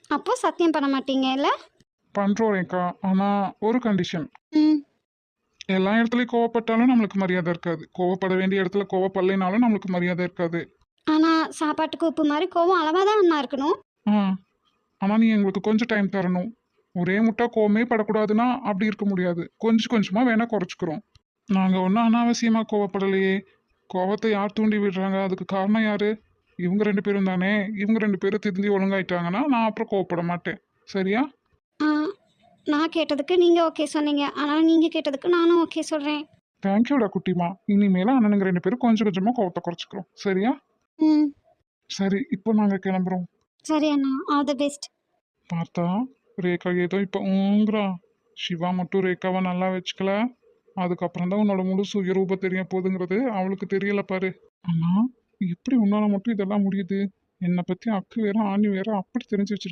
அப்போ சத்தியம் பண்ண மாட்டீங்க இல்ல? பண்றோம் ரேக்கா. ஆனா ஒரு கண்டிஷன். ம். எல்லா இடத்துலயும் கோவப்பட்டாலும் நம்மளுக்கு மரியாதை இருக்காது. கோவப்பட வேண்டிய இடத்துல கோவப்படலைனாலும் நம்மளுக்கு மரியாதை இருக்காது. ஆனா சாப்பாட்டுக்கு உப்பு மாதிரி கோவம் அளவா தான் அண்ணா இருக்கணும். ஆ. ஆனா நீ எங்களுக்கு கொஞ்சம் டைம் தரணும். ஒரே முட்டா கோவமே படக்கூடாதுன்னா அப்படி இருக்க முடியாது. கொஞ்சம் கொஞ்சமா வேணா குறைச்சுக்கிறோம். நாங்க ஒன்றும் அனாவசியமா கோவப்படலையே. கோவத்தை யார் தூண்டி விடுறாங்க? அதுக்கு காரணம் யாரு? இவங்க 2 பேரும் தானே. இவங்க 2 பேரும் திருந்தி ஒழுங்காயிட்டாங்கன்னா நான் அப்புறம் கோவப்பட மாட்டேன். சரியா? ஆ, நான் கேட்டதுக்கு நீங்க ஓகே சொன்னீங்க. ஆனா நீங்க கேட்டதுக்கு நானும் ஓகே சொல்றேன். தேங்க்யூடா குட்டிமா. இனிமேல அண்ணனுங்க 2 பேரும் கொஞ்சம் கொஞ்சமா கோவத்தை குறைச்சிக்கிறோம். சரியா? ம். சரி, இப்போ நாங்க கிளம்புறோம். சரி அண்ணா, ஆல் தி பெஸ்ட். பார்த்தா ரேகா ஏதோ இப்போ ஊங்குறா. சிவா மட்டும் ரேகாவை நல்லா வச்சுக்கல. அதுக்கப்புறம் தான் உன்னோட முழு சுயரூப தெரிய போகுதுங்கிறது அவளுக்கு தெரியல பாரு. ஆனா எப்படி உன்னால மட்டும் இதெல்லாம் முடியுது? என்னை பத்தி அக்கு வேற ஆணி வேற அப்படி தெரிஞ்சு வச்சிருக்க.